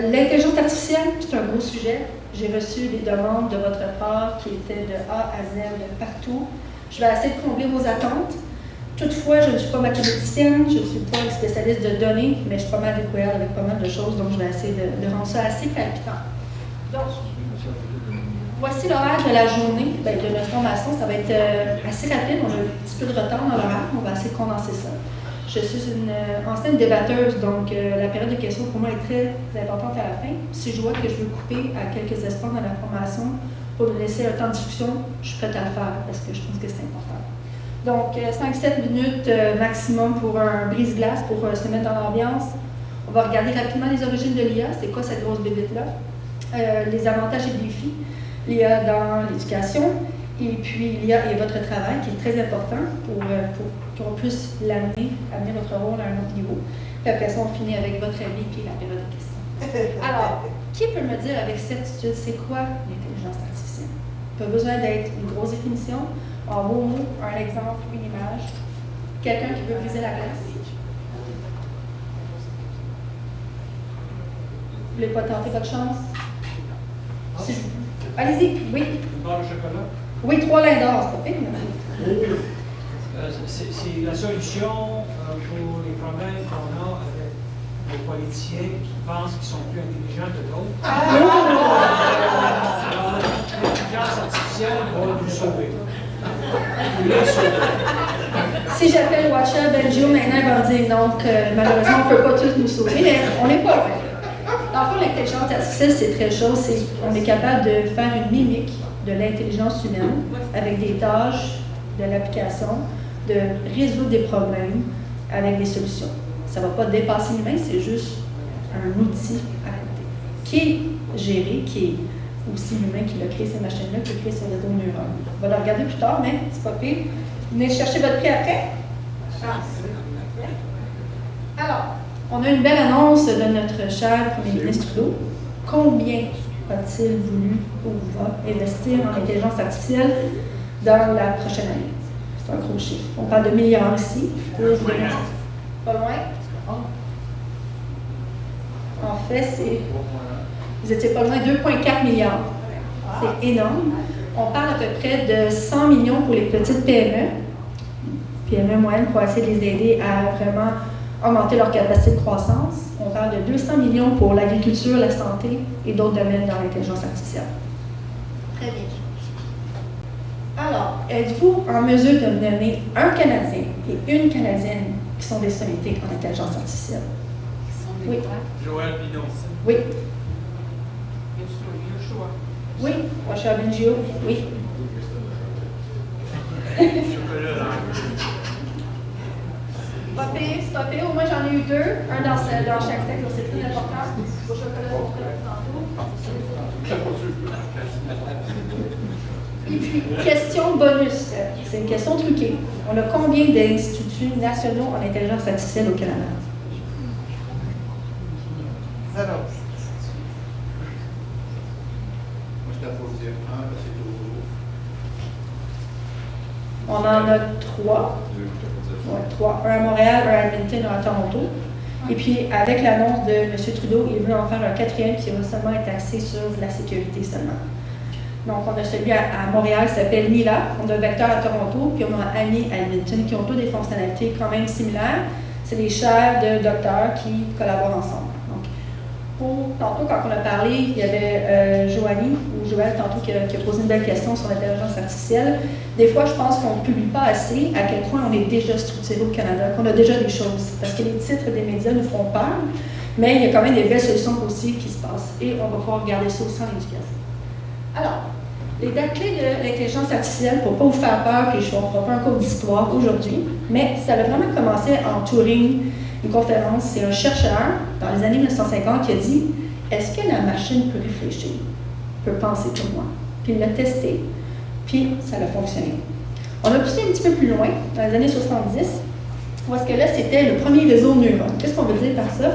L'intelligence artificielle, c'est un gros sujet. J'ai reçu des demandes de votre part qui étaient de A à Z, de partout. Je vais essayer de combler vos attentes. Toutefois, je ne suis pas mathématicienne, je ne suis pas une spécialiste de données, mais je suis pas mal découverte avec pas mal de choses, donc je vais essayer de rendre ça assez palpitant. Donc, voici l'horaire de la journée, de notre formation. Ça va être assez rapide, on a un petit peu de retard dans l'horaire, on va essayer de condenser ça. Je suis une ancienne débatteuse, donc la période de questions pour moi est très importante à la fin. Si je vois que je veux couper à quelques espaces dans la formation pour nous laisser un temps de discussion, je suis prête à le faire parce que je pense que c'est important. Donc, 5-7 minutes maximum pour un brise-glace, pour se mettre dans l'ambiance. On va regarder rapidement les origines de l'IA, c'est quoi cette grosse bébête-là, les avantages et défis, l'IA dans l'éducation, et puis l'IA et votre travail, qui est très important pour qu'on puisse amener votre rôle à un autre niveau. Puis après ça, on finit avec votre avis puis la période de questions. Alors, qui peut me dire avec certitude, c'est quoi l'intelligence artificielle? Pas besoin d'être une grosse définition, en beau mot, un exemple, une image. Quelqu'un qui veut briser la glace? Vous voulez pas tenter votre chance? Si allez-y, oui. Une barre de chocolat? Oui, 3 lins d'or, c'est pas pire. C'est la solution pour les problèmes qu'on a avec les politiciens qui pensent qu'ils sont plus intelligents que d'autres. Alors, l'intelligence artificielle va nous sauver. Si j'appelle Washa Benjio, maintenant, il va me dire donc, malheureusement, on ne peut pas tous nous sauver, mais on n'est pas loin. Dans le fond, l'intelligence artificielle, c'est très chose, on est capable de faire une mimique de l'intelligence humaine avec des tâches, de l'application, de résoudre des problèmes avec des solutions. Ça ne va pas dépasser l'humain, c'est juste un outil à côté, qui est géré, qui est aussi l'humain qui a créé ces machines-là, qui a créé ces réseaux de neurones. On va le regarder plus tard, mais c'est pas pire. Venez chercher votre prix après. Alors, on a une belle annonce de notre cher Premier ministre Trudeau. Combien a-t-il voulu ou va investir en intelligence artificielle dans la prochaine année? C'est un gros chiffre. On parle de milliards ici. Pas loin? En fait, vous étiez pas loin, 2,4 milliards. C'est énorme. On parle à peu près de 100 millions pour les petites PME moyennes, pour essayer de les aider à vraiment augmenter leur capacité de croissance. On parle de 200 millions pour l'agriculture, la santé et d'autres domaines dans l'intelligence artificielle. Très bien. Alors, êtes-vous en mesure de me donner un Canadien et une Canadienne qui sont des sommeliers en intelligence artificielle? Oui. Joël Pinot. Oui. Oui. Washa Benjio. Oui. Pas pire, c'est pas pire. Moi, j'en ai eu 2. Un dans chaque sexe, donc c'est très important. Au chocolat, on fait tantôt. Et puis, question bonus. C'est une question truquée. On a combien d'instituts nationaux en intelligence artificielle au Canada? 0. Moi, je t'apprends dire 1 parce que c'est trop gros. On en a 3. Ouais, 3. Un à Montréal, un à Edmonton, un à Toronto. Et puis, avec l'annonce de M. Trudeau, il veut en faire un 4e qui va seulement être axé sur la sécurité seulement. Donc, on a celui à Montréal qui s'appelle Mila, on a Vecteur à Toronto, puis on a Annie à Edmonton qui ont toutes des fonctionnalités quand même similaires. C'est des chaires de docteurs qui collaborent ensemble. Donc, tantôt, quand on a parlé, il y avait Joanie ou Joël tantôt qui a posé une belle question sur l'intelligence artificielle. Des fois, je pense qu'on ne publie pas assez à quel point on est déjà structuré au Canada, qu'on a déjà des choses. Parce que les titres des médias nous feront peur, mais il y a quand même des belles solutions aussi qui se passent. Et on va pouvoir regarder ça aussi en éducation. Alors, les dates clés de l'intelligence artificielle, pour ne pas vous faire peur, puis je ne ferai pas un cours d'histoire aujourd'hui, mais ça a vraiment commencé en Turing, une conférence. C'est un chercheur, dans les années 1950, qui a dit « Est-ce que la machine peut réfléchir, peut penser comme moi? » Puis il l'a testé, puis ça a fonctionné. On a poussé un petit peu plus loin, dans les années 70, où est-ce que là, c'était le premier réseau de neurones. Qu'est-ce qu'on veut dire par ça?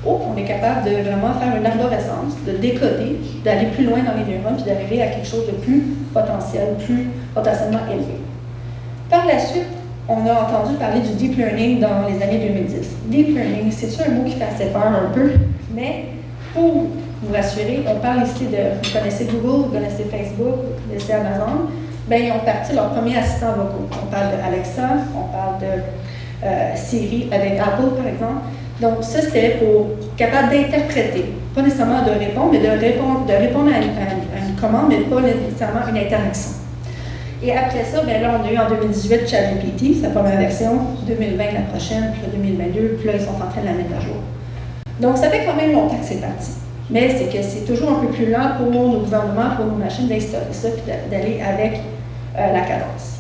Oh, on est capable de vraiment faire une arborescence, de décoder, d'aller plus loin dans les neurones, puis d'arriver à quelque chose de plus potentiel, plus potentiellement élevé. Par la suite, on a entendu parler du deep learning dans les années 2010. Deep learning, c'est un mot qui fait assez peur un peu, mais Pour vous rassurer, on parle ici de, vous connaissez Google, vous connaissez Facebook, vous connaissez Amazon, bien, ils ont parti leurs premiers assistants vocaux. On parle de Alexa, on parle de Siri avec Apple, par exemple. Donc, ça, c'était pour capable d'interpréter, pas nécessairement de répondre, mais de répondre à une commande, mais pas nécessairement une interaction. Et après ça, bien là, on a eu en 2018 ChatGPT, sa première version, 2020 la prochaine, puis 2022, puis là, ils sont en train de la mettre à jour. Donc, ça fait quand même longtemps que c'est parti. Mais c'est que c'est toujours un peu plus lent pour nos gouvernements, pour nos machines d'installer ça, puis d'aller avec la cadence.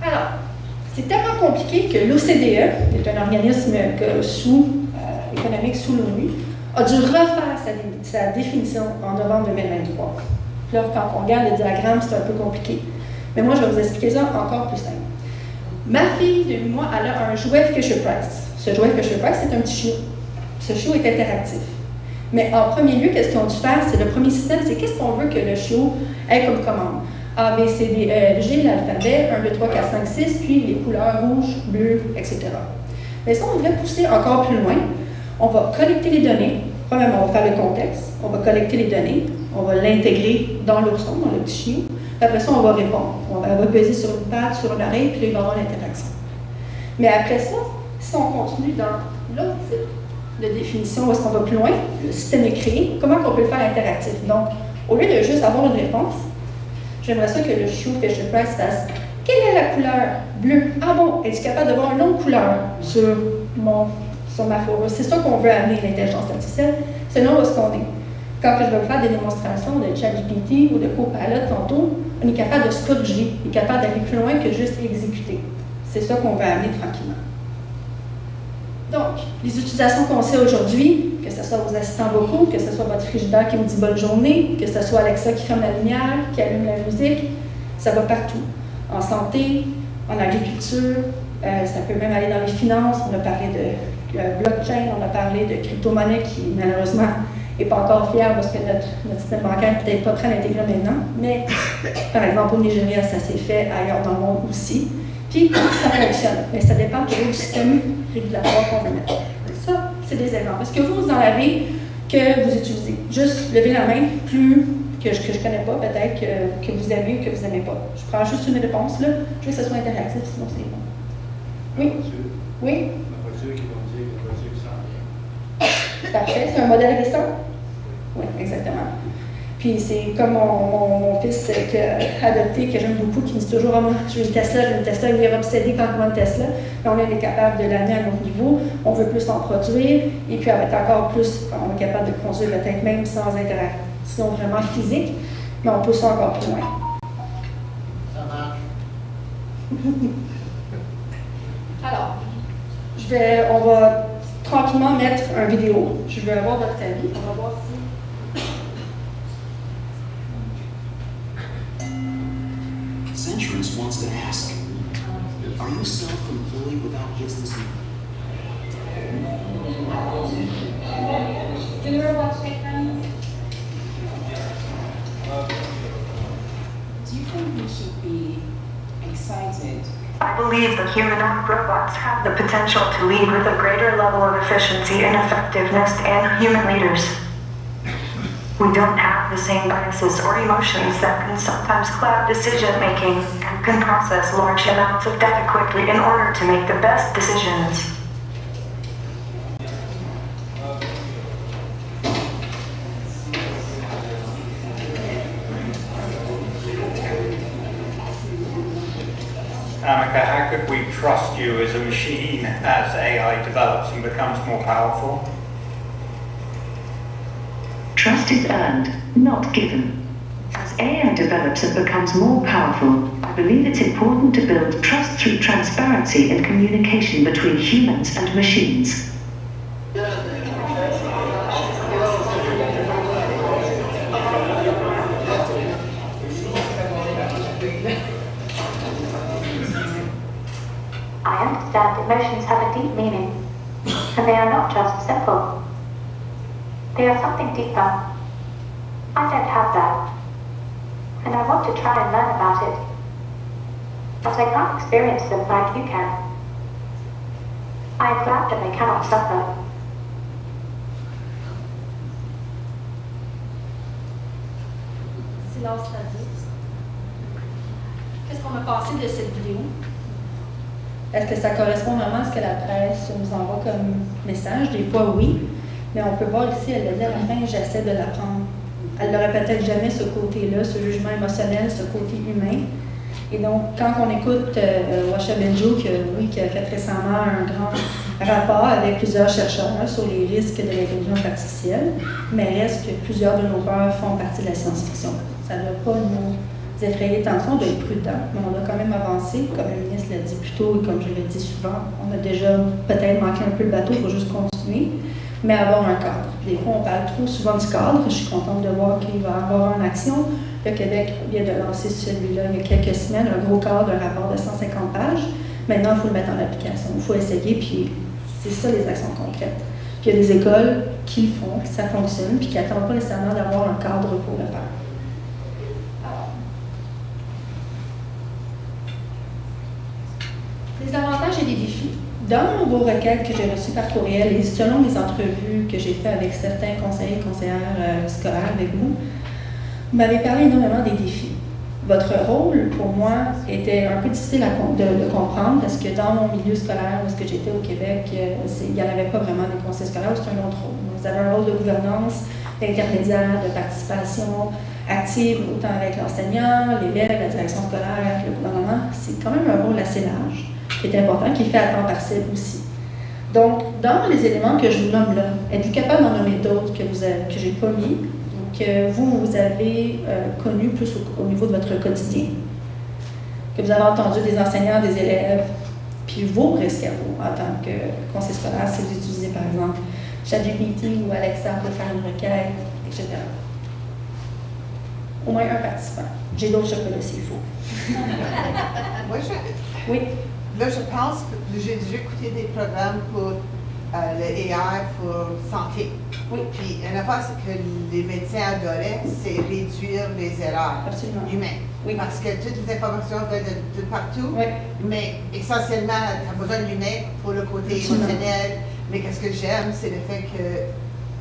Alors, c'est tellement compliqué que l'OCDE, qui est un organisme économique sous l'ONU, a dû refaire sa définition en novembre 2023. Puis là, quand on regarde le diagramme, c'est un peu compliqué. Mais moi, je vais vous expliquer ça encore plus simple. Ma fille de 8 mois, elle a un jouet Fisher-Price. Ce jouet Fisher-Price, c'est un petit chiot. Ce chiot est interactif. Mais en premier lieu, qu'est-ce qu'ils ont dû faire? C'est le premier système, c'est qu'est-ce qu'on veut que le chiot ait comme commande? A, B, C, D, E, F, G, l'alphabet, 1, 2, 3, 4, 5, 6, puis les couleurs rouges, bleues, etc. Mais si on voulait pousser encore plus loin, on va collecter les données. Premièrement, on va faire le contexte, on va collecter les données, on va l'intégrer dans l'ourson, dans le petit chiot. Après ça, on va répondre. On va peser sur une patte, sur une oreille, puis là, il va y avoir l'interaction. Mais après ça, si on continue dans l'autre type de définition, où est-ce qu'on va plus loin, le système est créé, comment on peut le faire interactif? Donc, au lieu de juste avoir une réponse, j'aimerais ça que le chiot Fisher-Price fasse « Quelle est la couleur bleue? Ah bon, es-tu capable de voir une autre couleur sur ma fourrure? » C'est ça qu'on veut amener l'intelligence artificielle, c'est là où est-ce qu'on est. Quand je vais faire des démonstrations de ChatGPT ou de Copilot tantôt, on est capable de se corriger, on est capable d'aller plus loin que juste exécuter. C'est ça qu'on veut amener tranquillement. Donc, les utilisations qu'on sait aujourd'hui, que ce soit vos assistants vocaux, que ce soit votre frigidaire qui vous dit bonne journée, que ce soit Alexa qui ferme la lumière, qui allume la musique, ça va partout. En santé, en agriculture, ça peut même aller dans les finances. On a parlé de blockchain, on a parlé de crypto-monnaie qui, malheureusement, n'est pas encore fière parce que notre système bancaire n'est peut-être pas prêt à l'intégrer maintenant. Mais, par exemple, au Nigeria, ça s'est fait ailleurs dans le monde aussi. Puis, ça fonctionne. Mais ça dépend du système régulatoire qu'on veut mettre. Ça, c'est des exemples. Est-ce que vous en avez que vous utilisez? Juste lever la main, plus que je ne connais pas, peut-être que vous aimez ou que vous n'aimez pas. Je prends juste une réponse, là. Je veux que ce soit interactif, sinon c'est bon. Oui? Oui? La voiture qui va dire que la voiture qui s'en vient. Parfait. C'est un modèle récent? Oui, exactement. Puis c'est comme mon fils qui a adopté, que j'aime beaucoup, qui me dit toujours « Ah, moi, je veux une Tesla, il est obsédé quand il voit une Tesla. » Mais on est capable de l'amener à un autre niveau, on veut plus en produire, et puis elle va être encore plus, on est capable de conduire peut-être même sans interaction vraiment physique, mais on pousse ça encore plus loin. Ça marche. Alors, on va tranquillement mettre une vidéo. Je vais avoir votre avis, on va voir si... Centrance wants to ask, are you self-employed without business? Do the robots take turns? Do you think we should be excited? I believe that humanoid robots have the potential to lead with a greater level of efficiency and effectiveness than human leaders. We don't have the same biases or emotions that can sometimes cloud decision-making and can process large amounts of data quickly in order to make the best decisions. Amika, how could we trust you as a machine as AI develops and becomes more powerful? Trust is earned, not given. As AI develops and becomes more powerful, I believe it's important to build trust through transparency and communication between humans and machines. I understand emotions have a deep meaning, and they are not just simple. They are something deeper. I don't have that, and I want to try and learn about it, but I can't experience them like you can. I am glad that they cannot suffer. classe, c'est-à-dire? Qu'est-ce qu'on a passé de cette vidéo? Est-ce que ça correspond vraiment à ce que la presse nous envoie comme message? Des fois, oui. Mais on peut voir ici, elle le dit à la fin, j'essaie de l'apprendre. Elle n'aurait peut-être jamais ce côté-là, ce jugement émotionnel, ce côté humain. Et donc, quand on écoute Washa Benjo, qui a fait récemment un grand rapport avec plusieurs chercheurs sur les risques de l'intelligence artificielle, mais reste que plusieurs de nos peurs font partie de la science-fiction. Ça ne doit pas nous effrayer tant ça, on doit être prudent, mais on doit quand même avancer, comme le ministre l'a dit plus tôt et comme je le dis souvent, on a déjà peut-être manqué un peu le bateau, il faut juste continuer, mais avoir un cadre. Des fois, on parle trop souvent du cadre, je suis contente de voir qu'il va y avoir une action. Le Québec vient de lancer celui-là il y a quelques semaines, un gros cadre, un rapport de 150 pages. Maintenant, il faut le mettre en application, il faut essayer, puis c'est ça les actions concrètes. Puis il y a des écoles qui le font, que ça fonctionne, puis qui n'attendent pas nécessairement d'avoir un cadre pour le faire. Les avantages et les défis. Dans vos requêtes que j'ai reçues par courriel et selon les entrevues que j'ai faites avec certains conseillers et conseillères scolaires avec vous, vous m'avez parlé énormément des défis. Votre rôle, pour moi, était un peu difficile de comprendre parce que dans mon milieu scolaire, où j'étais au Québec, il n'y en avait pas vraiment des conseils scolaires, c'est un autre rôle. Vous avez un rôle de gouvernance, d'intermédiaire, de participation active, autant avec l'enseignant, l'élève, la direction scolaire, le gouvernement. C'est quand même un rôle assez large, qui est important, qui est fait à temps partiel aussi. Donc, dans les éléments que je vous nomme là, êtes-vous capable d'en nommer d'autres que je n'ai pas mis, que vous avez connu plus au niveau de votre quotidien, que vous avez entendu des enseignants, des élèves, puis vos risques à vous en tant que conseiller scolaire, si vous utilisez par exemple ChatGPT ou Alexa pour faire une requête, etc. Au moins un participant. J'ai d'autres chocolats s'il faut. Moi, oui. Là, je pense que j'ai déjà écouté des programmes pour le AI pour santé. Oui. Puis, une affaire, c'est que les médecins adoraient, c'est réduire les erreurs humaines. Oui. Parce que toutes les informations viennent de partout, oui. Mais essentiellement, tu as besoin de l'humain pour le côté émotionnel. Mais qu'est-ce que j'aime, c'est le fait que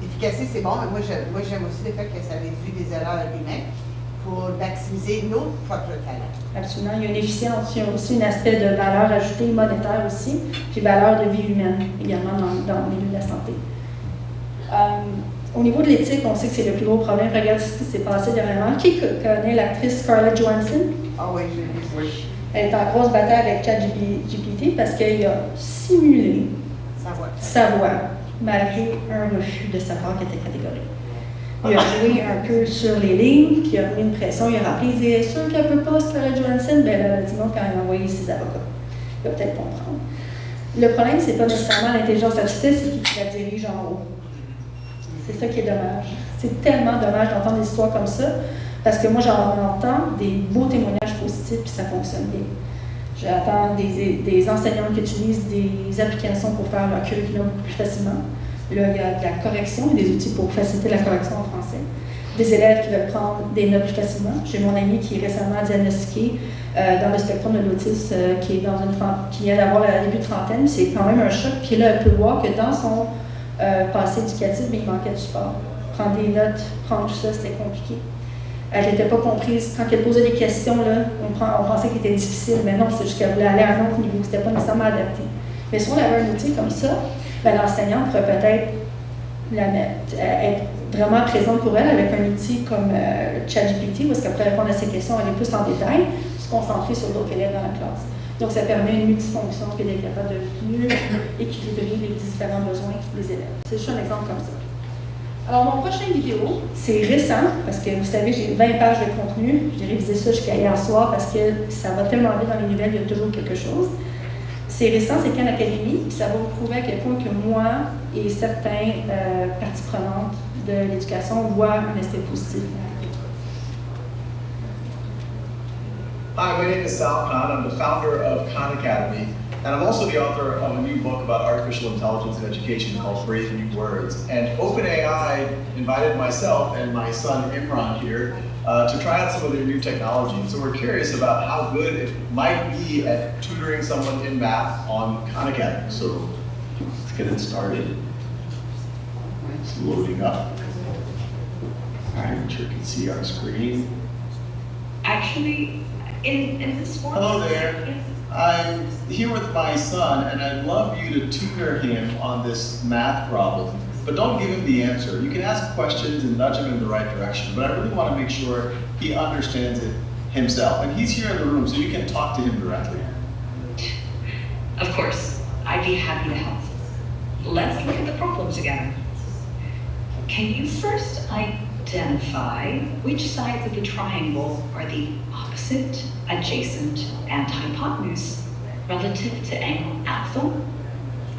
l'efficacité, c'est bon, mais moi, j'aime aussi le fait que ça réduit les erreurs humaines pour maximiser nos propres talents. Absolument. Il y a une efficience, il y a aussi un aspect de valeur ajoutée monétaire aussi, puis valeur de vie humaine également dans le milieu de la santé. Au niveau de l'éthique, on sait que c'est le plus gros problème. Regarde ce qui s'est passé dernièrement. Qui connaît l'actrice Scarlett Johansson? Ah oui, je l'ai vu. Elle est en grosse bataille avec ChatGPT parce qu'elle a simulé sa voix malgré un refus de sa part qui était catégorique. Il a joué un peu sur les lignes, puis il a mis une pression, il a rappelé, il disait « Sûr qu'elle ne peut pas, Scarlett Johansson? » Ben elle a dit non quand il a envoyé ses avocats. Il va peut-être comprendre. Le problème, c'est pas nécessairement l'intelligence artificielle, c'est qu'il la dirige en haut. C'est ça qui est dommage. C'est tellement dommage d'entendre des histoires comme ça, parce que moi, j'en entends des beaux témoignages positifs, puis ça fonctionne bien. J'entends des enseignants qui utilisent des applications pour faire leur curriculum plus facilement. Là, il y a de la correction et des outils pour faciliter la correction en français. Des élèves qui veulent prendre des notes plus facilement. J'ai mon ami qui est récemment diagnostiqué dans le spectrum de l'autisme, qui vient d'avoir le début de trentaine. C'est quand même un choc. Puis là, elle peut voir que dans son passé éducatif, il manquait de support. Prendre des notes, prendre tout ça, c'était compliqué. Elle n'était pas comprise. Quand elle posait des questions, là, on pensait qu'il était difficile, mais non, c'est juste qu'elle voulait aller à un autre niveau. C'était pas nécessairement adapté. Mais si on avait un outil comme ça, ben, l'enseignante pourrait peut-être être vraiment présente pour elle avec un outil comme ChatGPT, où est-ce qu'elle pourrait répondre à ses questions, aller plus en détail, se concentrer sur d'autres élèves dans la classe. Donc, ça permet une multifonction et d'être capable de mieux équilibrer les différents besoins des élèves. C'est juste un exemple comme ça. Alors, mon prochain vidéo, c'est récent, parce que vous savez, j'ai 20 pages de contenu. J'ai révisé ça jusqu'à hier soir parce que ça va tellement vite dans les nouvelles, il y a toujours quelque chose. C'est récent, c'est Khan Academy, puis ça va vous prouver à quel point que moi et certaines parties prenantes de l'éducation voient un aspect positif. Hi, my name is Sal Khan. I'm the founder of Khan Academy, and I'm also the author of a new book about artificial intelligence in education called Brave New Words. And OpenAI invited myself and my son Imran here to try out some of their new technology. So we're curious about how good it might be at tutoring someone in math on Khan Academy. So let's get it started. It's loading up. All right, sure you can see our screen. actually, in this form. Hello there. I'm here with my son, and I'd love you to tutor him on this math problem. But don't give him the answer. You can ask questions and nudge him in the right direction, but I really want to make sure he understands it himself. And he's here in the room, so you can talk to him directly. Of course, I'd be happy to help. Let's look at the problem together. Can you first identify which sides of the triangle are the opposite, adjacent, and hypotenuse relative to angle alpha?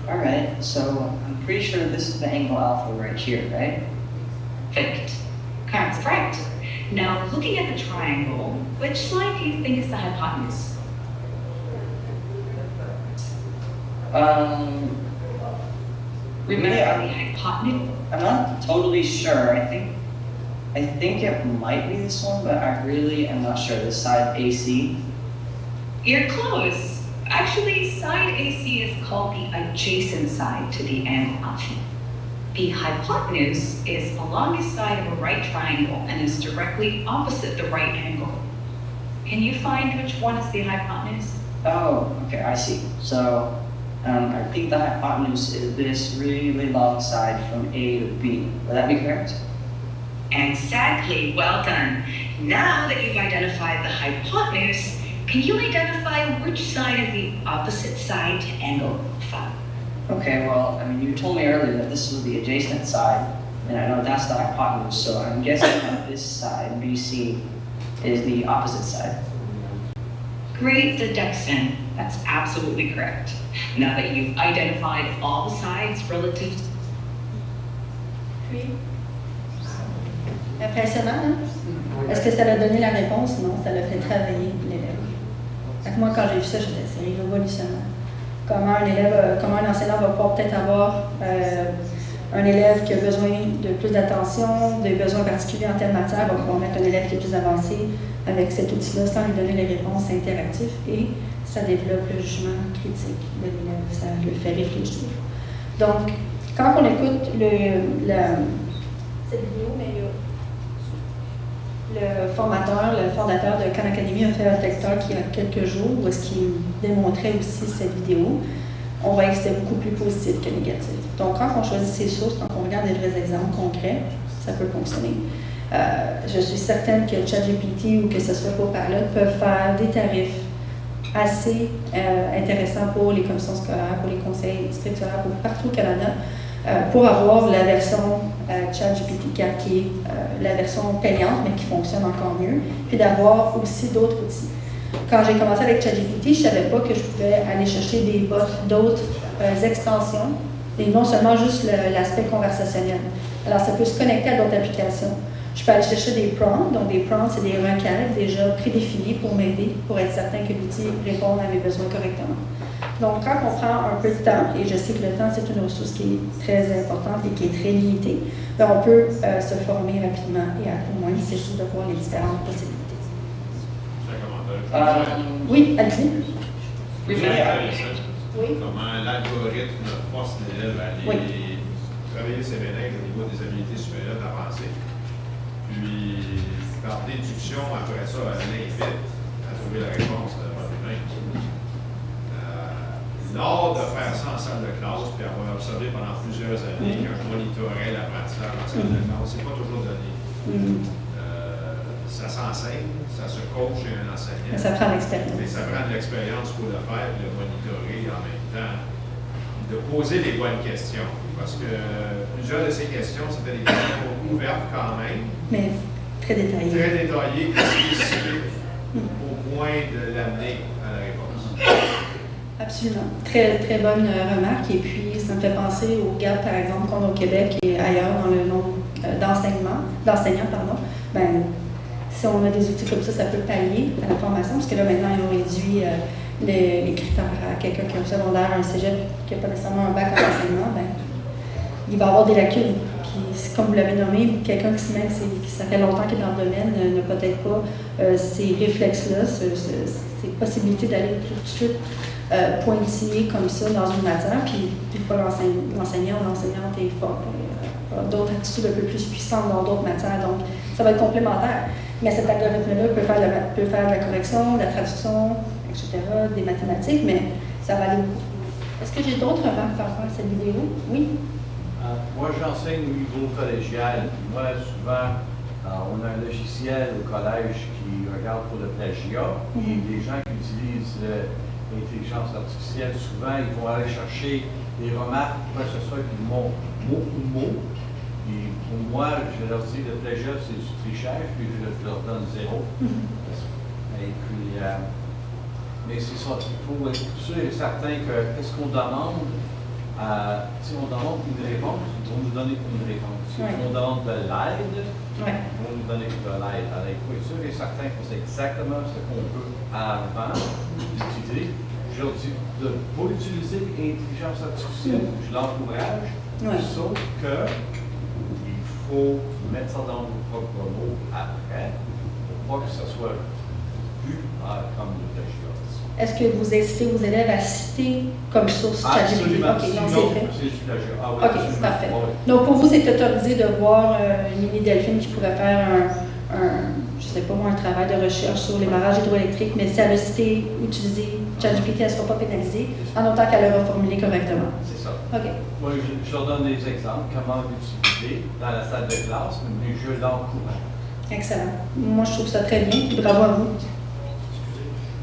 All right, so I'm pretty sure this is the angle alpha right here, right? Perfect. That's right. Now, looking at the triangle, which side do you think is the hypotenuse? Remember the hypotenuse? I'm not totally sure. I think it might be this one, but I really am not sure. This side AC. You're close. Actually, side AC is called the adjacent side to the angle alpha. The hypotenuse is the longest side of a right triangle and is directly opposite the right angle. Can you find which one is the hypotenuse? Oh, okay, I see. So I think the hypotenuse is this really long side from A to B. Would that be correct? Exactly. Well done. Now that you've identified the hypotenuse, can you identify which side is the opposite side to angle alpha? Okay, well, I mean, you told me earlier that this was the adjacent side, and I know that's the hypotenuse, so I'm guessing that this side, BC, is the opposite side. Great deduction. That's absolutely correct. Now that you've identified all sides relative to... Puis, impressionnant, hein? Est-ce que ça l'a donné la réponse? Non, ça l'a fait travailler l'élève. Moi, quand j'ai vu ça, j'étais c'est révolutionnaire. Comment un enseignant va pouvoir peut-être avoir un élève qui a besoin de plus d'attention, des besoins particuliers en telle matière, va pouvoir mettre un élève qui est plus avancé avec cet outil-là sans lui donner les réponses interactives et ça développe le jugement critique de l'élève, ça le fait réfléchir. Donc, quand on écoute cette vidéo, mais le fondateur de Khan Academy a fait un TED Talk il y a quelques jours où est-ce qu'il démontrait aussi cette vidéo. On voyait que c'était beaucoup plus positif que négatif. Donc, quand on choisit ses sources, quand on regarde des vrais exemples concrets, ça peut fonctionner. Je suis certaine que ChatGPT ou que ce soit Copilot peuvent faire des tarifs assez intéressants pour les commissions scolaires, pour les conseils districtuels, pour partout au Canada, pour avoir la version ChatGPT 4 qui est la version payante, mais qui fonctionne encore mieux, puis d'avoir aussi d'autres outils. Quand j'ai commencé avec ChatGPT, je ne savais pas que je pouvais aller chercher des bots, d'autres extensions, et non seulement juste l'aspect conversationnel. Alors, ça peut se connecter à d'autres applications. Je peux aller chercher des prompts, donc des prompts, c'est des requêtes déjà prédéfinies pour m'aider, pour être certain que l'outil réponde à mes besoins correctement. Donc, quand on prend un peu de temps, et je sais que le temps, c'est une ressource qui est très importante et qui est très limitée, bien, on peut se former rapidement et à tout moins, c'est juste de voir les différentes possibilités. Oui, allez-y. Oui. Comment l'algorithme force l'élève à aller travailler ses ménages au niveau des habiletés supérieures avancées. Puis, par déduction, après ça, aller vite à trouver la réponse à votre humain. Lors de faire ça en salle de classe, puis avoir observé pendant plusieurs années qu'un monitorait l'apprentissage en salle de classe, c'est pas toujours donné. Ça s'enseigne, ça se coach chez un enseignant. Mais ça prend l'expérience. Mais ça prend de l'expérience pour le faire, de le monitorer en même temps, de poser les bonnes questions. Parce que plusieurs de ces questions, c'était des questions ouvertes quand même. Mais très détaillées. Très détaillées, spécifiques, au point de l'amener à la réponse. Absolument. Très, très bonne remarque. Et puis, ça me fait penser au gap, par exemple, qu'on a au Québec et ailleurs dans le nombre d'enseignants. Ben, si on a des outils comme ça peut pallier à la formation, parce que là, maintenant, ils ont réduit les critères à quelqu'un qui a un secondaire, un cégep, qui n'a pas nécessairement un bac en enseignement, ben, il va avoir des lacunes. Puis, comme vous l'avez nommé, quelqu'un qui ça fait longtemps qu'il est dans le domaine n'a peut-être pas ces réflexes-là, ces possibilités d'aller tout de suite pointiller comme ça dans une matière, puis une fois l'enseignant ou l'enseignante est fort, d'autres attitudes un peu plus puissantes dans d'autres matières, donc ça va être complémentaire. Mais cet algorithme-là peut faire de la correction, de la traduction, etc., des mathématiques, mais ça va aller beaucoup. Est-ce que j'ai d'autres remarques par rapport à cette vidéo? Oui? Moi, j'enseigne au niveau collégial. Moi, souvent, on a un logiciel au collège qui regarde pour le plagiat. Et les gens qui utilisent l'intelligence artificielle, souvent, ils vont aller chercher des remarques, quoi que ce soit, qui montrent mot pour mot. Et pour moi, je leur dis le plagiat, c'est du trichage, puis je leur donne 0. Et puis, mais c'est ça, il faut être sûr et certain que qu'est-ce qu'on demande, si on demande une réponse, ils vont nous donner une réponse. Si on demande de l'aide, ils vont nous donner de l'aide. Alors, il faut être sûr et certain que c'est exactement ce qu'on veut avant d'utiliser. Je leur dis de ne pas utiliser l'intelligence artificielle, je l'encourage, sauf que il faut mettre ça dans vos propres mots après, pour pas que ça soit vu comme le plagiat. Est-ce que vous incitez vos élèves à citer comme source ChatGPT? OK, donc c'est fait. OK, c'est parfait. Donc pour vous, c'est autorisé de voir une mini-Delphine qui pourrait faire je ne sais pas moi, un travail de recherche sur les barrages hydroélectriques, mais si elle a cité, utilisé ChatGPT, elle ne sera pas pénalisée, en autant qu'elle l'aura formulé correctement. C'est ça. OK. Moi, je leur donne des exemples, comment l'utiliser dans la salle de classe, mais je l'encourage. Excellent. Moi, je trouve ça très bien. Bravo à vous.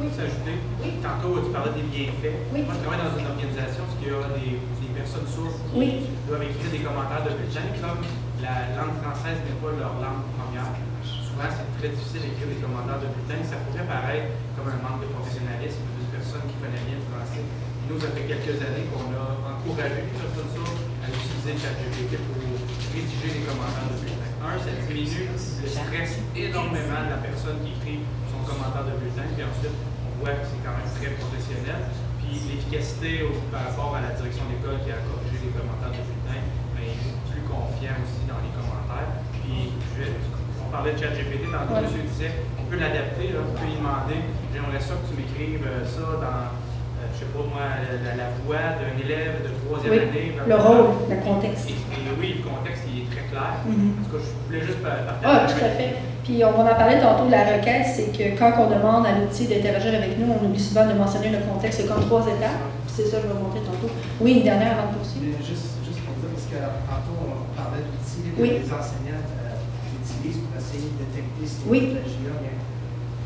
Oui, s'ajouter. Oui. Tantôt, tu parlais des bienfaits. Oui. Moi, je travaille dans une organisation où il y a des personnes sourdes qui doivent écrire des commentaires de bulletins, comme la langue française n'est pas leur langue première. Souvent, c'est très difficile d'écrire des commentaires de bulletins. Ça pourrait paraître comme un manque de professionnalisme d'une personne qui connaît bien le français. Nous, ça fait quelques années qu'on a encouragé les personnes sourdes à utiliser ChatGPT pour rédiger des commentaires de bulletins. Ça diminue le stress énormément de la personne qui écrit son commentaire de bulletin, puis ensuite, on voit que c'est quand même très professionnel. Puis l'efficacité par rapport à la direction d'école qui a corrigé les commentaires de bulletin, mais il est plus confiant aussi dans les commentaires. Puis, on parlait de ChatGPT, tantôt, monsieur disait, on peut l'adapter, on peut lui demander, j'aimerais ça que tu m'écrives ça dans, je sais pas moi, la voix d'un élève de 3e année. Le rôle, le contexte. Et oui, le contexte, il est très clair. En tout cas, je voulais juste partager. Tout à fait. Puis on en parlait tantôt de la requête, c'est que quand on demande à l'outil d'interagir avec nous, on oublie souvent de mentionner le contexte comme 3 étapes. C'est ça que je vais montrer tantôt. Oui, une dernière avant de poursuivre. Juste pour dire, parce que tantôt on parlait d'outils que les enseignants utilisent pour essayer de détecter si le plagiat.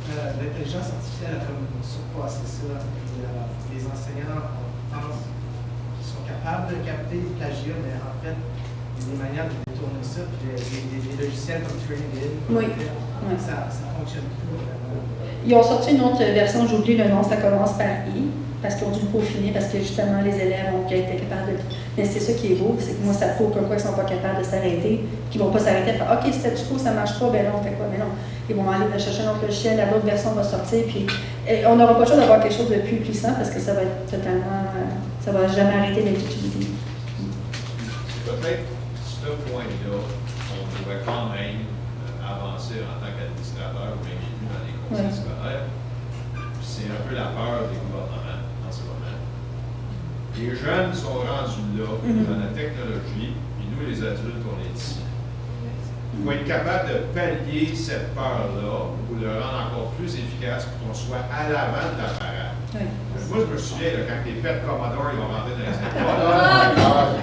L'intelligence artificielle a comme surpassé ça. Les enseignants sont capables de capter le plagiat, mais en fait, il y a des manières de détourner ça. Puis des logiciels comme Training, ça fonctionne plus vraiment. Ils ont sorti une autre version, j'ai oublié le nom, ça commence par I, parce qu'ils ont dû le peaufiner, parce que justement les élèves ont été capables de. Mais c'est ça qui est beau, c'est que moi ça prouve comme quoi ils ne sont pas capables de s'arrêter, qu'ils ne vont pas s'arrêter à faire OK, c'était du coup, ça ne marche pas, ben là on fait quoi? Mais non, ils vont aller chercher un autre logiciel, la autre version va sortir, puis on n'aura pas le choix d'avoir quelque chose de plus puissant parce que ça va être totalement. Ça ne va jamais arrêter d'être utilisé. Peut-être ce point-là, on pourrait quand même avancer en tant qu'administrateur ou même élu dans les conseils scolaires. C'est un peu la peur des gouvernements en ce moment. Les jeunes sont rendus là dans la technologie, puis nous, les adultes, on est ici. Il faut être capable de pallier cette peur-là ou le rendre encore plus efficace pour qu'on soit à l'avant de l'appareil. Moi, je me souviens, là, quand les pets Commodore ils vont rentrer dans les écoles,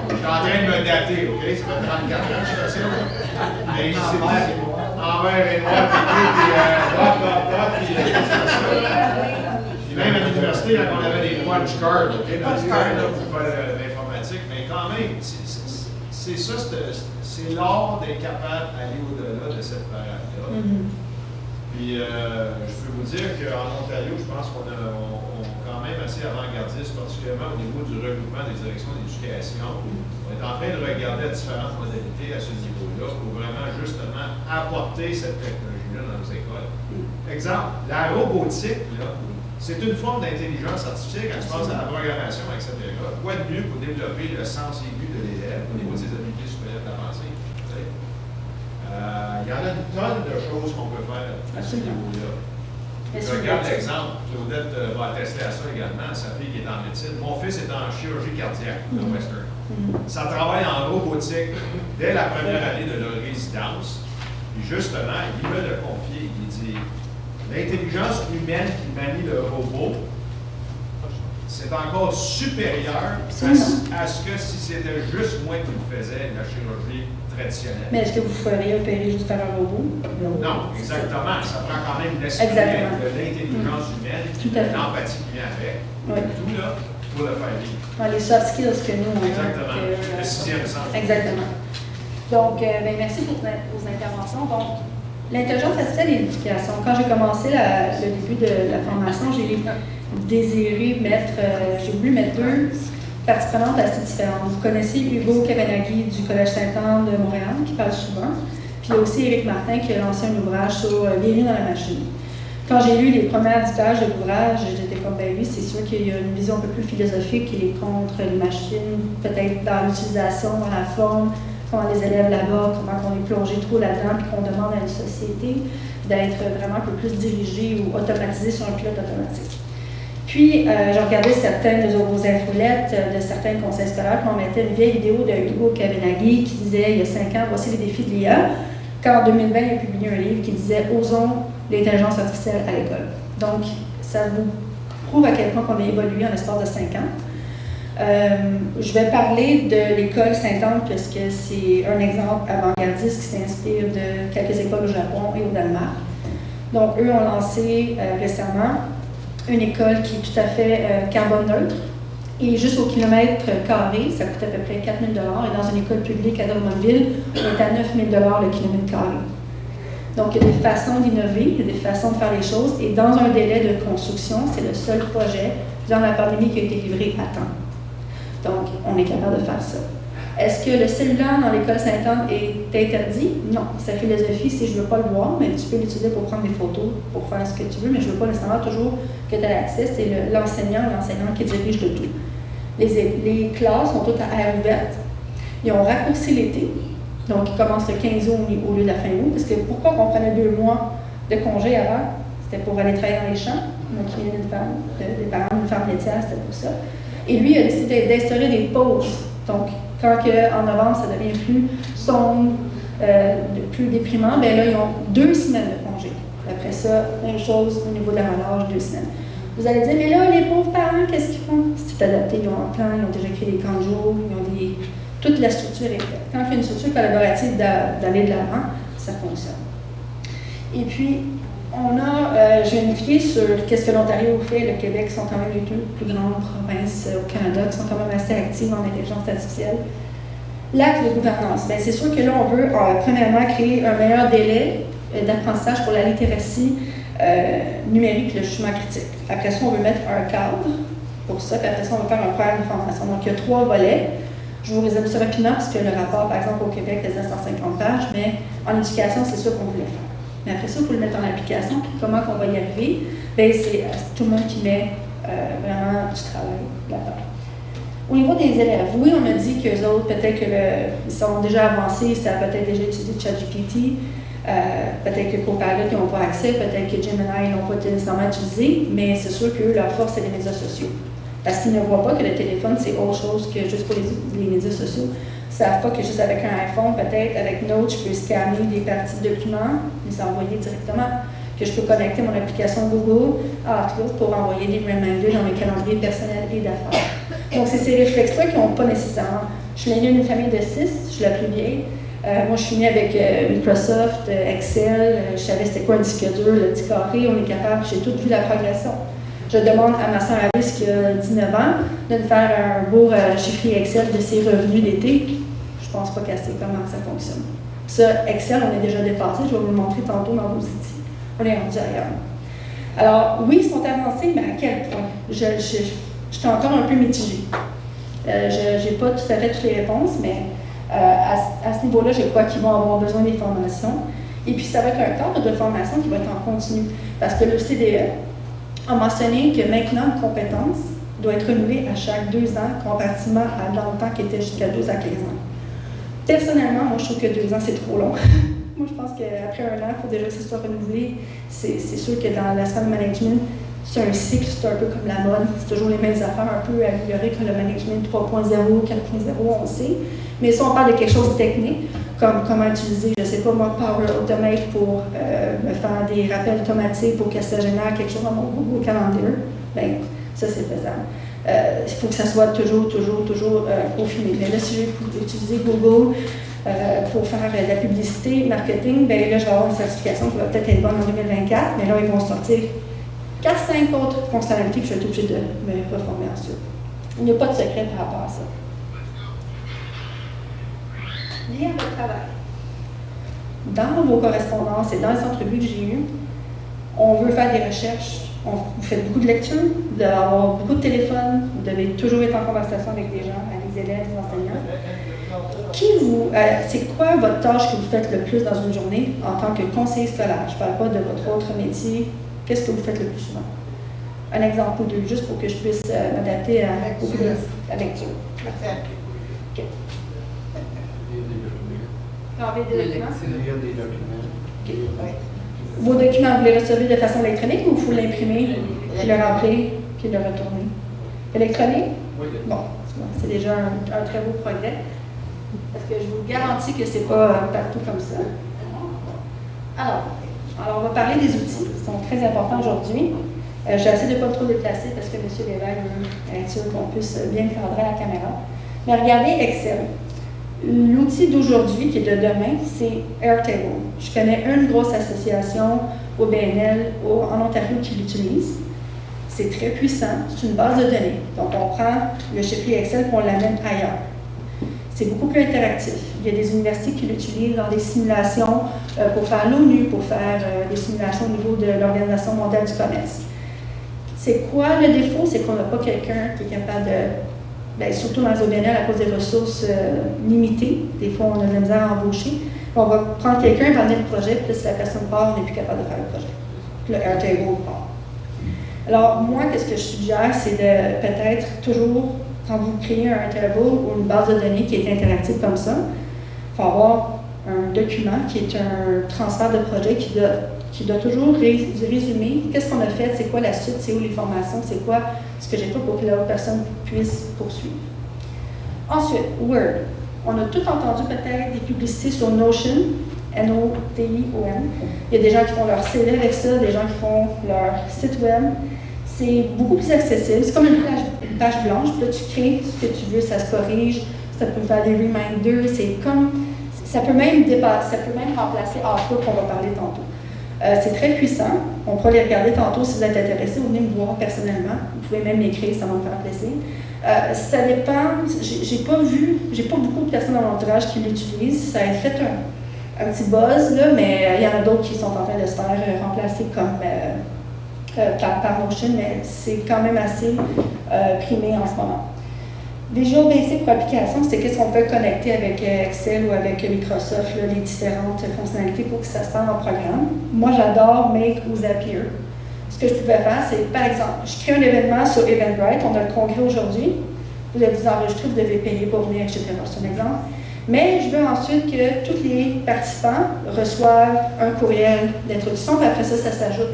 je suis en train de me dater, OK? Ça fait 34 ans que je fais ça. Mais c'est envers et noir, puis même à l'université, quand on avait des punch cards, OK? Dans les cards pour faire l'informatique, mais quand même, c'est ça, c'est l'art d'être capable d'aller au-delà de cette barrière-là. Puis, je peux vous dire qu'en Ontario, je pense qu'on est quand même assez avant-gardiste, particulièrement au niveau du regroupement des directions d'éducation. On est en train de regarder différentes modalités à ce niveau-là pour vraiment, justement, apporter cette technologie-là dans nos écoles. Exemple, la robotique, c'est une forme d'intelligence artificielle quand tu passes à la programmation, etc. Quoi de mieux pour développer le sens aigu de l'élève au niveau de ses habiletés supérieures d'avancée? Il y en a une tonne de choses qu'on peut faire à ce niveau-là. Je regarde l'exemple, Claudette va attester à ça également, sa fille qui est en médecine. Mon fils est en chirurgie cardiaque à Western. Ça travaille en robotique dès la première année de leur résidence. Puis justement, il me l'a confié. Il dit, l'intelligence humaine qui manie le robot, c'est encore supérieur à ce que si c'était juste moi qui le faisais, la chirurgie traditionnelle. Mais est-ce que vous feriez opérer juste par un robot? Non, exactement. Ça prend quand même l'esprit de l'intelligence humaine, l'empathie qui vient avec. Tout là, pour le faire vivre. Dans les soft skills que nous, on a. Exactement. Le sixième sens. Exactement. Donc, merci pour vos interventions. Donc, l'intelligence artificielle et l'éducation. Quand j'ai commencé le début de la formation, j'ai voulu mettre deux parties prenantes assez différentes. Vous connaissez Hugo Kavanaghi du Collège Sainte-Anne de Montréal, qui parle souvent. Puis il y a aussi Éric Martin qui a lancé un ouvrage sur Bienvenue dans la machine. Quand j'ai lu les premières 10 pages de l'ouvrage, j'étais comme, ben oui, c'est sûr qu'il y a une vision un peu plus philosophique qui est contre les machines, peut-être dans l'utilisation, dans la forme, comment les élèves là-bas, comment on est plongé trop là-dedans, puis qu'on demande à une société d'être vraiment un peu plus dirigée ou automatisée sur un pilote automatique. Puis, j'ai regardé certaines de vos infolettes de certains conseils scolaires, puis on mettait une vieille vidéo de Hugo Kavanaghi qui disait, il y a 5 ans, voici les défis de l'IA. Quand en 2020, il a publié un livre qui disait « Osons l'intelligence artificielle à l'école ». Donc, ça vous prouve à quel point on a évolué en l'espace de 5 ans. Je vais parler de l'école Sainte-Anne parce que c'est un exemple avant-gardiste qui s'inspire de quelques écoles au Japon et au Danemark. Donc, eux ont lancé récemment une école qui est tout à fait carbone neutre. Et juste au kilomètre carré, ça coûte à peu près 4 000 $. Et dans une école publique à Drummondville, on est à 9 000 $ le kilomètre carré. Donc, il y a des façons d'innover, il y a des façons de faire les choses. Et dans un délai de construction, c'est le seul projet dans la pandémie qui a été livré à temps. Donc, on est capable de faire ça. Est-ce que le cellulaire dans l'école Sainte-Anne est interdit? Non. Sa philosophie, c'est je ne veux pas le voir, mais tu peux l'utiliser pour prendre des photos, pour faire ce que tu veux, mais je ne veux pas nécessairement toujours que tu aies accès. C'est l'enseignant qui dirige le tout. Les classes sont toutes à air ouverte. Ils ont raccourci l'été, donc ils commencent le 15 août au lieu de la fin août, parce que pourquoi on prenait 2 mois de congé avant? C'était pour aller travailler dans les champs. Donc, il y a des parents d'une femme laitière, c'était pour ça. Et lui, il a décidé d'instaurer des pauses. Donc, quand en novembre, ça devient plus sombre, plus déprimant, bien là, ils ont 2 semaines de congé. Après ça, même chose au niveau de la relâche, 2 semaines. Vous allez dire, mais là, les pauvres parents, qu'est-ce qu'ils font? C'est adapté, ils ont un plan, ils ont déjà créé des camps de jour, toute la structure est faite. Quand il y a une structure collaborative d'aller de l'avant, ça fonctionne. Et puis, j'ai vérifié sur qu'est-ce que l'Ontario fait, le Québec sont quand même les 2 plus grandes provinces au Canada qui sont quand même assez actives en intelligence artificielle. L'acte de gouvernance, bien, c'est sûr que là, on veut premièrement créer un meilleur délai d'apprentissage pour la littératie numérique, le jugement critique. Après ça, on veut mettre un cadre pour ça, puis après ça, on va faire un programme de formation. Donc, il y a 3 volets. Je vous résume ça rapidement, parce que le rapport, par exemple, au Québec, faisait 150 pages, mais en éducation, c'est ça qu'on voulait faire. Mais après ça, il faut le mettre en application. Puis comment on va y arriver? Bien, c'est tout le monde qui met vraiment du travail là-dedans. Au niveau des élèves, oui, on a dit qu'eux autres, peut-être qu'ils sont déjà avancés, ça a peut-être déjà utilisé ChatGPT, peut-être que Copilot, ils n'ont pas accès, peut-être que Gemini, ils n'ont pas nécessairement utilisé, mais c'est sûr que leur force, c'est les médias sociaux. Parce qu'ils ne voient pas que le téléphone, c'est autre chose que juste pour les médias sociaux. Ils ne savent pas que juste avec un iPhone, peut-être avec Note, je peux scanner des parties de documents, les envoyer directement, que je peux connecter mon application Google à Outlook pour envoyer des reminders dans mes calendriers personnels et d'affaires. Donc, c'est ces réflexes-là qui n'ont pas nécessairement. Je suis l'aînée d'une famille de 6, je suis la plus vieille. Moi, je suis née avec Microsoft, Excel, je savais c'était quoi un disque dur, le petit carré, on est capable, j'ai tout vu la progression. Je demande à ma soeur Alice, qui a 19 ans, de me faire un beau chiffrier Excel de ses revenus d'été. Je pense pas qu'elle sait comment ça fonctionne. Ça, Excel, on est déjà dépassé, je vais vous le montrer tantôt dans vos outils. On est rendu ailleurs. Alors, oui, ils sont avancés, mais à quel point? Je suis encore un peu mitigée. Je n'ai pas tout à fait toutes les réponses, mais à ce niveau-là, je crois qu'ils vont avoir besoin des formations. Et puis, ça va être un cadre de formation qui va être en continu. Parce que le CDE a mentionné que maintenant, une compétence doit être renouvelée à chaque 2 ans, comparativement à dans le temps qui était jusqu'à 12 à 15 ans. Personnellement, moi, je trouve que 2 ans, c'est trop long. Moi, je pense qu'après 1 an, il faut déjà que ça soit renouvelé. C'est sûr que dans la sphère management, c'est un cycle, c'est un peu comme la mode. C'est toujours les mêmes affaires, un peu améliorées que le management 3.0, 4.0, on sait. Mais si on parle de quelque chose de technique, comme comment utiliser, je ne sais pas moi, Power Automate pour me faire des rappels automatiques pour que ça génère quelque chose dans mon Google Calendar. Bien, ça, c'est faisable. Il faut que ça soit toujours peaufiné. Mais là, si je vais utiliser Google pour faire de la publicité, marketing, bien là, je vais avoir une certification qui va peut-être être bonne en 2024, mais là, ils vont sortir 4-5 autres fonctionnalités que je vais être obligée de me reformer ensuite. Il n'y a pas de secret par rapport à ça. Lié à votre travail. Dans vos correspondances et dans les entrevues que j'ai eues, on veut faire des recherches. Vous faites beaucoup de lectures, vous devez avoir beaucoup de téléphones, vous devez toujours être en conversation avec des gens, avec des élèves, des enseignants. C'est quoi votre tâche que vous faites le plus dans une journée en tant que conseiller scolaire? Je ne parle pas de votre autre métier. Qu'est-ce que vous faites le plus souvent? Un exemple ou deux, juste pour que je puisse m'adapter à la lecture. OK. Enlever des documents? Okay. Vos documents, vous les recevez de façon électronique ou il faut l'imprimer, puis le remplir, puis le retourner? Électronique? Oui. Bon, c'est déjà un très beau progrès. Parce que je vous garantis que c'est pas partout comme ça. Alors, on va parler des outils qui sont très importants aujourd'hui. J'essaie de ne pas trop déplacer parce que M. Lévesque veut être sûr qu'on puisse bien cadrer à la caméra. Mais regardez Excel. L'outil d'aujourd'hui, qui est de demain, c'est Airtable. Je connais une grosse association au BNL en Ontario qui l'utilise. C'est très puissant. C'est une base de données. Donc, on prend le chiffrier Excel et on l'amène ailleurs. C'est beaucoup plus interactif. Il y a des universités qui l'utilisent dans des simulations pour faire l'ONU, pour faire des simulations au niveau de l'Organisation mondiale du commerce. C'est quoi le défaut? C'est qu'on n'a pas quelqu'un qui est capable de, surtout dans les OBNL à cause des ressources limitées, des fois on a de la misère à embaucher. On va prendre quelqu'un, va amener le projet, puis si la personne part, on n'est plus capable de faire le projet. Puis le Airtable part. Alors moi, qu'est-ce que je suggère, c'est de peut-être toujours, quand vous créez un Airtable ou une base de données qui est interactive comme ça, il faut avoir un document qui est un transfert de projet qui doit toujours résumer qu'est-ce qu'on a fait, c'est quoi la suite, c'est où les formations, c'est quoi ce que j'ai fait pour que l'autre personne puisse poursuivre. Ensuite, Word. On a tout entendu peut-être des publicités sur Notion, N-O-T-I-O-N. Il y a des gens qui font leur CV avec ça, des gens qui font leur site web. C'est beaucoup plus accessible. C'est comme une page blanche. Puis là, tu crées ce que tu veux, ça se corrige. Ça peut faire des reminders. C'est comme... Ça peut même remplacer Outlook qu'on va parler tantôt. C'est très puissant. On pourra les regarder tantôt si vous êtes intéressé. Vous venez me voir personnellement. Vous pouvez même m'écrire, ça va me faire plaisir. Ça dépend. J'ai pas beaucoup de personnes dans mon entourage qui l'utilisent. Ça a fait un petit buzz, là, mais il y en a d'autres qui sont en train de se faire remplacer comme par Notion, mais c'est quand même assez primé en ce moment. Visual Basic pour application, c'est qu'est-ce qu'on peut connecter avec Excel ou avec Microsoft, là, les différentes fonctionnalités pour que ça se fasse en programme. Moi, j'adore Make ou Zapier. Ce que je pouvais faire, c'est, par exemple, je crée un événement sur Eventbrite, on a le congrès aujourd'hui, vous allez vous enregistrer, vous devez payer pour venir, etc. C'est un exemple. Mais je veux ensuite que tous les participants reçoivent un courriel d'introduction, puis après ça, ça s'ajoute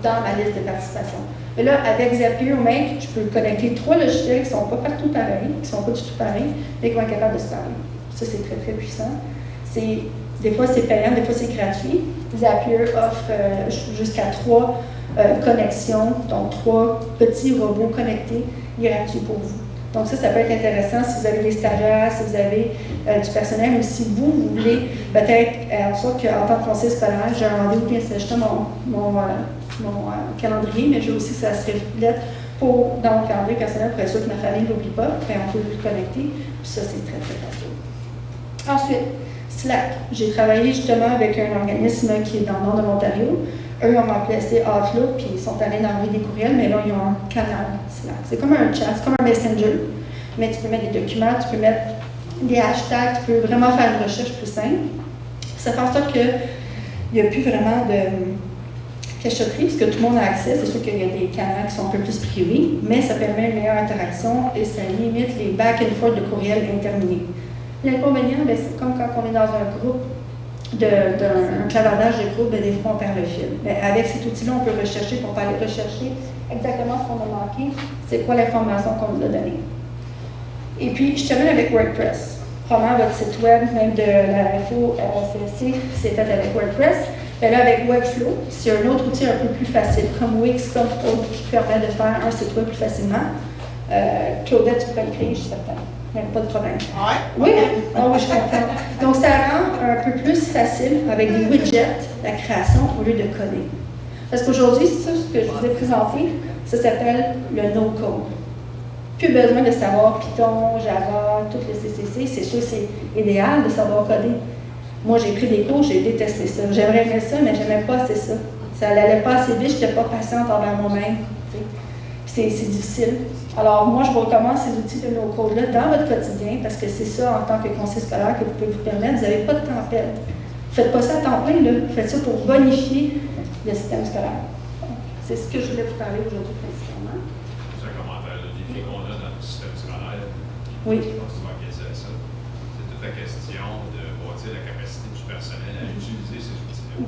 dans ma liste de participation. Et là, avec Zapier ou Make, je peux connecter 3 logiciels qui ne sont pas partout pareils, qui ne sont pas du tout pareils, mais qui vont être capables de se parler. Ça, c'est très, très puissant. Des fois, c'est payant, des fois, c'est gratuit. Zapier offre jusqu'à 3 connexions, donc 3 petits robots connectés gratuits pour vous. Donc ça peut être intéressant si vous avez des stagiaires, si vous avez du personnel, ou si vous voulez peut-être, en sorte qu'en tant que conseiller scolaire, j'ai un rendez-vous qui s'ajoute mon calendrier, mais je veux aussi que ça se reflète dans mon calendrier personnel pour être sûr que ma famille ne l'oublie pas, puis on peut le connecter, puis ça, c'est très, très facile. Ensuite, Slack. J'ai travaillé justement avec un organisme qui est dans le nord de l'Ontario. Eux, on m'a placé Outlook, puis ils sont allés d'envoyer des courriels, mais là, ils ont un canal Slack. C'est comme un chat, c'est comme un messenger, mais tu peux mettre des documents, tu peux mettre des hashtags, tu peux vraiment faire une recherche plus simple. Ça fait en sorte qu'il n'y a plus vraiment de cachotterie, parce que tout le monde a accès. C'est sûr qu'il y a des canaux qui sont un peu plus privés, mais ça permet une meilleure interaction et ça limite les back and forth de courriels interminés. L'inconvénient, c'est comme quand on est dans un groupe, d'un clavardage de groupe, des fois on perd le fil. Mais avec cet outil-là, on peut rechercher pour aller rechercher exactement ce qu'on a manqué, c'est quoi l'information qu'on nous a donnée. Et puis, je termine avec WordPress. probablement votre site web, même de la FOCSC, c'est fait avec WordPress. Mais là, avec Webflow, c'est un autre outil un peu plus facile, comme Wix, comme autre, qui permet de faire un site web plus facilement. Claudette, tu peux le créer, je suis certaine. Il n'y a pas de problème. Oui, oui, je comprends. Donc, ça rend un peu plus facile avec des widgets la création au lieu de coder. Parce qu'aujourd'hui, ça, ce que je vous ai présenté, ça s'appelle le no-code. Plus besoin de savoir Python, Java, tout le CCC. C'est sûr que c'est idéal de savoir coder. Moi, j'ai pris des cours, j'ai détesté ça. J'aimerais bien ça, mais je n'aimais pas assez ça. Ça n'allait pas assez vite, je n'étais pas patiente envers moi-même. C'est difficile. Alors, moi, je vous recommande ces outils de no-code-là dans votre quotidien, parce que c'est ça, en tant que conseiller scolaire, que vous pouvez vous permettre. Vous n'avez pas de temps à perdre. Faites pas ça à temps plein, là. Faites ça pour bonifier le système scolaire. C'est ce que je voulais vous parler aujourd'hui principalement. C'est un commentaire, le défi qu'on a dans le système scolaire. Oui. Je pense que tu vas acquiescer à ça. C'est toute la question de bâtir la capacité du personnel à utiliser ces outils-là.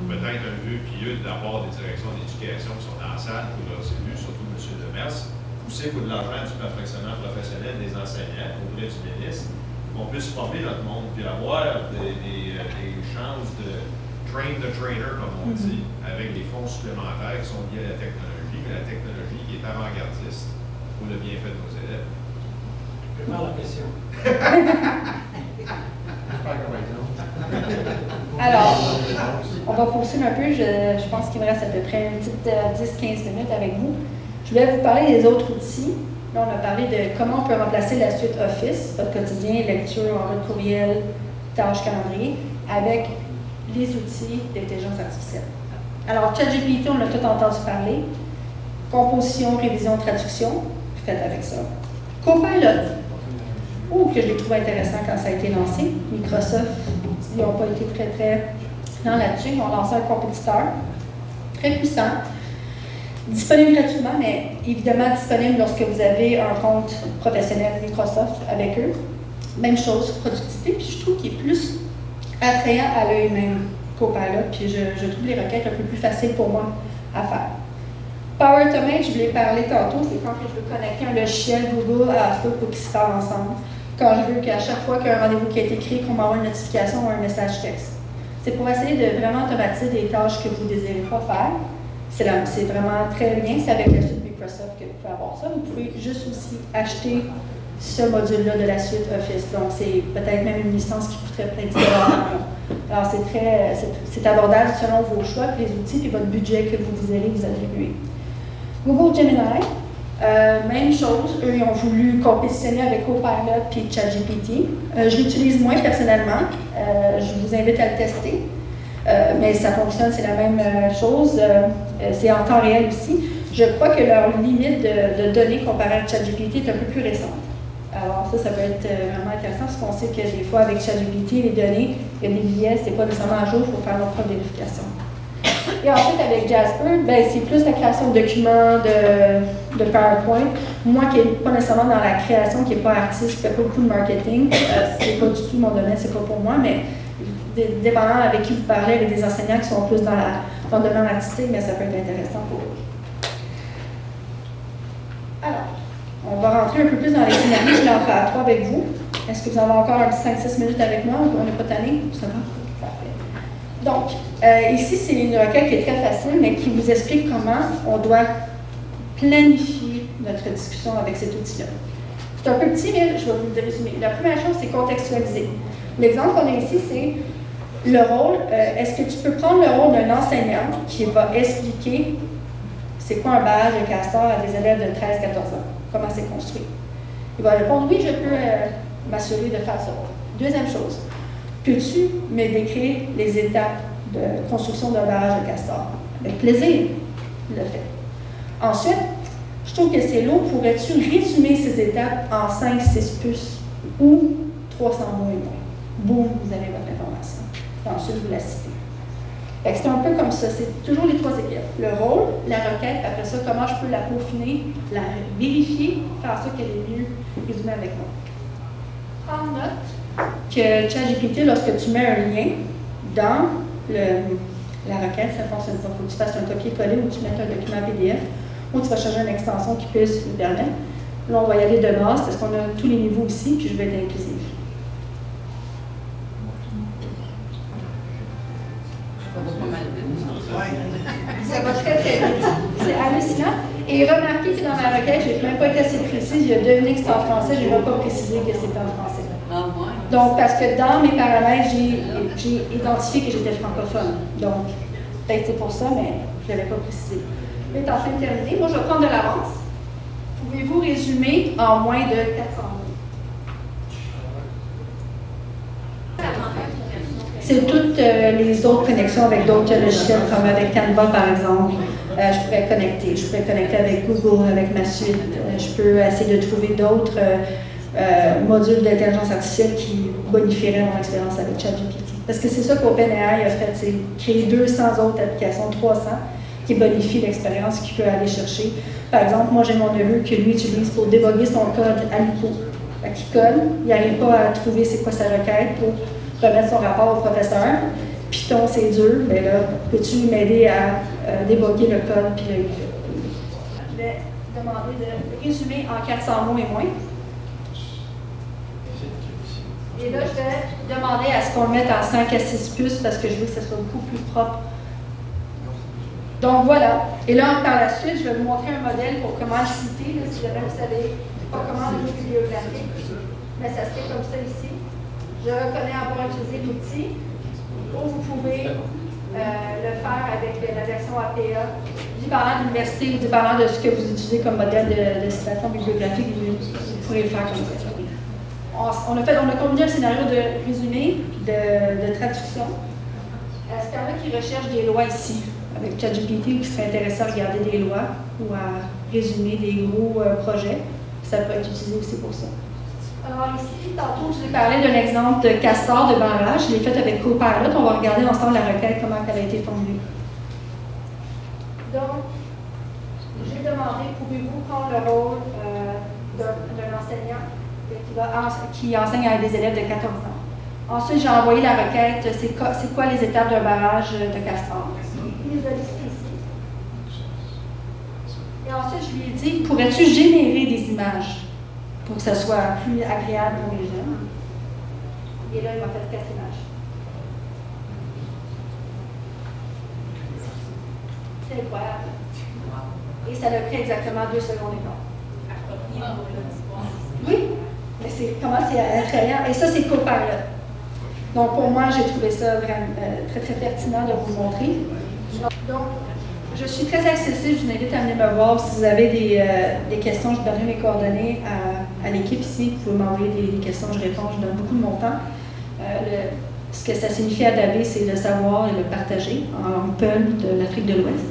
Peut-être un vœu pieux d'avoir des directions d'éducation qui sont dans la salle pour leurs élus, surtout M. Demers, pousser pour de l'argent du perfectionnement professionnel des enseignants auprès du ministre, qu'on puisse former notre monde, puis avoir des chances de train the trainer, comme on dit, avec des fonds supplémentaires qui sont liés à la technologie, mais la technologie qui est avant-gardiste pour le bienfait de nos élèves. Je vais faire la question. Alors, on va poursuivre un peu. Je pense qu'il me reste à peu près une petite 10-15 minutes avec vous. Je voulais vous parler des autres outils. Là, on a parlé de comment on peut remplacer la suite Office, votre quotidien, lecture, envoi de courriel, tâches, calendrier, avec les outils d'intelligence artificielle. Alors, ChatGPT, on a tout entendu parler. Composition, révision, traduction, faites avec ça. Copilot, que je l'ai trouvé intéressant quand ça a été lancé. Microsoft, ils n'ont pas été très dans là-dessus. Ils ont lancé un compétiteur très puissant, disponible gratuitement, mais évidemment disponible lorsque vous avez un compte professionnel Microsoft avec eux. Même chose, productivité, puis je trouve qu'il est plus attrayant à l'œil même Copilot, puis je trouve les requêtes un peu plus faciles pour moi à faire. Power Automate, je voulais parler tantôt, c'est quand je veux connecter un logiciel Google à Outlook pour qu'ils se parlent ensemble. Quand je veux qu'à chaque fois qu'il y a un rendez-vous qui a été créé, qu'on m'envoie une notification ou un message texte. C'est pour essayer de vraiment automatiser des tâches que vous ne désirez pas faire. C'est vraiment très bien, c'est avec la suite Microsoft que vous pouvez avoir ça. Vous pouvez juste aussi acheter ce module-là de la suite Office. Donc, c'est peut-être même une licence qui coûterait plein de dollars. Alors, c'est abordable selon vos choix, puis les outils, et votre budget que vous allez vous attribuer. Google Gemini, même chose. Eux, ils ont voulu compétitionner avec Copilot puis ChatGPT. Je l'utilise moins personnellement. Je vous invite à le tester. Mais ça fonctionne, c'est la même chose. C'est en temps réel aussi. Je crois que leur limite de données comparée à ChatGPT est un peu plus récente. Alors ça peut être vraiment intéressant parce qu'on sait que des fois avec ChatGPT, les données, il y a des billets, c'est pas nécessairement à jour, il faut faire notre propre vérification. Et ensuite, avec Jasper, c'est plus la création de documents, de PowerPoint. Moi qui n'ai pas nécessairement dans la création, qui n'est pas artiste, qui ne fait pas beaucoup de marketing, c'est pas du tout mon domaine, c'est pas pour moi, mais dépendant avec qui vous parlez, avec des enseignants qui sont plus dans le domaine artistique, mais ça peut être intéressant pour eux. Alors, on va rentrer un peu plus dans les scénarios. Je l'en fais à 3 avec vous. Est-ce que vous avez encore un petit 5-6 minutes avec moi? On n'est pas tanné? Ça va? Parfait. Donc, ici, c'est une requête qui est très facile, mais qui vous explique comment on doit planifier notre discussion avec cet outil-là. C'est un peu petit, mais je vais vous le résumer. La première chose, c'est contextualiser. L'exemple qu'on a ici, c'est le rôle. Est-ce que tu peux prendre le rôle d'un enseignant qui va expliquer c'est quoi un badge de castor à des élèves de 13-14 ans? Comment c'est construit? Il va répondre, oui, je peux m'assurer de faire ça. Deuxième chose, peux-tu me décrire les étapes de construction d'un barrage de castor? Avec plaisir, il le fait. Ensuite, je trouve que c'est lourd. Pourrais-tu résumer ces étapes en 5-6 puces ou 300 mots et moins? Boum, vous avez votre information. Et ensuite, vous la citez. C'est un peu comme ça. C'est toujours les 3 équipes. Le rôle, la requête, après ça, comment je peux la peaufiner, la vérifier, faire ça qu'elle est mieux résumée avec moi. Prends note que ChatGPT, lorsque tu mets un lien dans la requête, ça ne fonctionne pas. Il faut que tu fasses un copier-coller ou tu mettes un document PDF ou tu vas changer une extension qui puisse le permettre. Là, on va y aller de base parce qu'on a tous les niveaux ici, puis je vais être inclusif. Ça va très, très vite. C'est hallucinant. Et remarquez que dans ma requête, je n'ai même pas été assez précise. Il a deviné que c'était en français, je n'ai même pas précisé que c'était en français. Donc, parce que dans mes paramètres, j'ai identifié que j'étais francophone. Donc, peut-être c'est pour ça, mais je ne l'avais pas précisé. Là, est en train de terminer. Moi, je vais prendre de l'avance. Pouvez-vous résumer en moins de 400 mots? C'est toutes les autres connexions avec d'autres logiciels, comme avec Canva, par exemple. Je pourrais connecter avec Google, avec ma suite. Je peux essayer de trouver d'autres modules d'intelligence artificielle qui bonifieraient mon expérience avec ChatGPT. Parce que c'est ça qu'OpenAI a fait, c'est créer 200 autres applications, 300, qui bonifient l'expérience qu'il peut aller chercher. Par exemple, moi j'ai mon neveu que lui utilise pour déboguer son code à l'IPO. Il code, il n'arrive pas à trouver c'est quoi sa requête pour remettre son rapport au professeur. Python, c'est dur, mais là, peux-tu m'aider à déboguer le code puis le écrire? Je vais demander de résumer en 400 mots et moins. Et là, je vais demander à ce qu'on le mette en 5 à 6 puces parce que je veux que ce soit beaucoup plus propre. Donc voilà. Et là, par la suite, je vais vous montrer un modèle pour comment le citer, là, si jamais vous ne savez pas comment le bibliographique. Mais ça se fait comme ça ici. Je reconnais avoir utilisé l'outil. Ou vous pouvez le faire avec la version APA, dépendant de l'université ou dépendant de ce que vous utilisez comme modèle de citation bibliographique, vous pourrez le faire comme ça. On a combiné un scénario de résumé, de traduction. C'est quelqu'un qui recherche des lois ici, avec ChatGPT, ou qui serait intéressé à regarder des lois ou à résumer des gros projets. Ça peut être utilisé aussi pour ça. Alors ici, tantôt, je vous ai parlé d'un exemple de castor de barrage. Je l'ai fait avec Copilot. On va regarder ensemble la requête, comment elle a été formulée. Donc, j'ai demandé, pouvez-vous prendre le rôle d'un enseignant qui enseigne à des élèves de 14 ans? Ensuite, j'ai envoyé la requête, c'est quoi les étapes d'un barrage de castor? Il les a listées ici. Et ensuite, je lui ai dit, pourrais-tu générer des images pour que ça soit plus agréable pour les jeunes? Et là, il m'a fait 4 images. C'est incroyable. Et ça l'a pris exactement 2 secondes et quart. Oui, mais comment c'est attrayant. Et ça, c'est Copilot. Donc, pour moi, j'ai trouvé ça vraiment très, très pertinent de vous montrer. Donc, je suis très accessible. Je vous invite à venir me voir. Si vous avez des questions, je donnerai mes coordonnées à l'équipe ici. Vous pouvez m'envoyer des questions, je réponds. Je donne beaucoup de mon temps. Ce que ça signifie à Dabé, c'est le savoir et le partager en langue peul de l'Afrique de l'Ouest.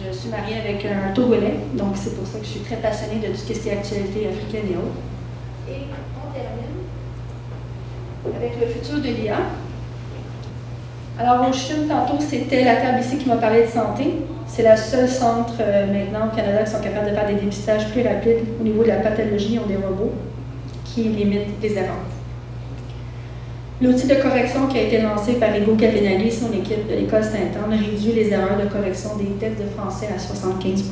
Je suis mariée avec un Togolais, donc c'est pour ça que je suis très passionnée de tout ce qui est actualité africaine et autres. Et on termine avec le futur de l'IA. Alors, au Chine, tantôt, c'était la table ici qui m'a parlé de santé. C'est le seul centre maintenant au Canada qui sont capables de faire des dépistages plus rapides au niveau de la pathologie. Ils ont des robots qui limitent les erreurs. L'outil de correction qui a été lancé par Hugo Cavinaghi, son équipe de l'École Sainte-Anne, réduit les erreurs de correction des tests de français à 75 %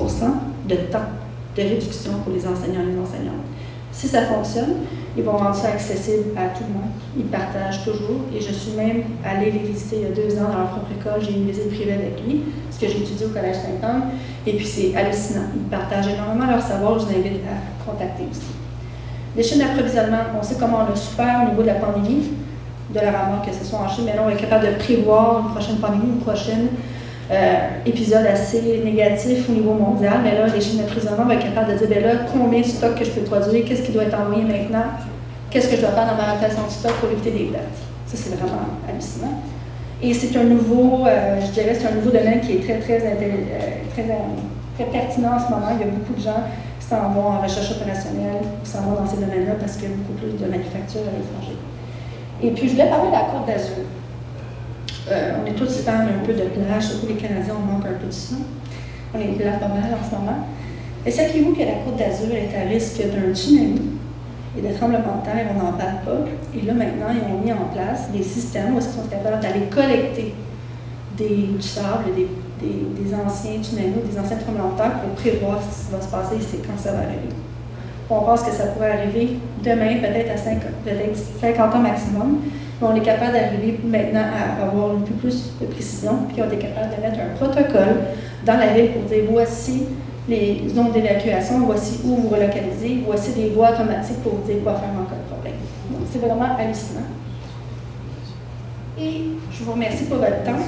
de temps de réduction pour les enseignants et les enseignantes. Si ça fonctionne, ils vont rendre ça accessible à tout le monde. Ils partagent toujours. Et je suis même allée les visiter il y a 2 ans dans leur propre école. J'ai eu une visite privée avec lui, parce que j'ai étudié au Collège Sainte-Anne. Et puis c'est hallucinant. Ils partagent énormément leur savoir. Je vous invite à contacter aussi. Les chaînes d'approvisionnement, on sait comment on a souffert au niveau de la pandémie, de la mort, que ce soit en Chine, mais là, on est capable de prévoir une prochaine pandémie, une prochaine épisode assez négatif au niveau mondial. Mais là, les chaînes d'approvisionnement vont être capables de dire, bien là, combien de stock que je peux produire, qu'est-ce qui doit être envoyé maintenant, qu'est-ce que je dois faire dans ma rotation de stock pour éviter des pertes. Ça, c'est vraiment hallucinant. Et c'est un nouveau, je dirais, c'est un nouveau domaine qui est très pertinent en ce moment. Il y a beaucoup de gens qui s'en vont en recherche opérationnelle, qui s'en vont dans ces domaines-là parce qu'il y a beaucoup plus de manufactures à l'étranger. Et puis, je voulais parler de la Côte d'Azur. On est tous fans un peu de plage, surtout les Canadiens, on manque un peu de ça. On est là pas mal en ce moment. Et saviez-vous que la Côte d'Azur est à risque d'un tsunami et de tremblement de terre? On n'en parle pas. Et là, maintenant, ils ont mis en place des systèmes où ils sont capables d'aller collecter du sable, des anciens tsunamis, des anciens tremblements de terre pour prévoir ce qui va se passer ici quand ça va arriver. On pense que ça pourrait arriver demain, peut-être 50 ans maximum, mais on est capable d'arriver maintenant à avoir un peu plus de précision, puis on est capable de mettre un protocole dans la ville pour dire voici les zones d'évacuation, voici où vous relocalisez, voici des voies automatiques pour vous dire quoi faire en cas de problème. Donc, c'est vraiment hallucinant. Et je vous remercie pour votre temps.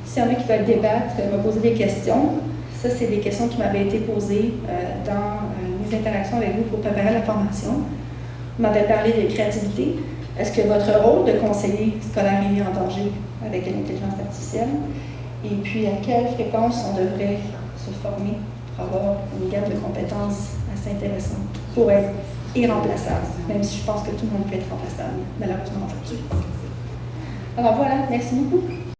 S'il y en a qui veulent débattre, me poser des questions, ça, c'est des questions qui m'avaient été posées dans mes interactions avec vous pour préparer la formation. Vous m'avez parlé de créativité. Est-ce que votre rôle de conseiller scolaire est mis en danger avec l'intelligence artificielle? Et puis, à quelle fréquence on devrait se former pour avoir une gamme de compétences assez intéressante pour être irremplaçable, même si je pense que tout le monde peut être remplaçable, malheureusement aujourd'hui. Alors voilà, merci beaucoup.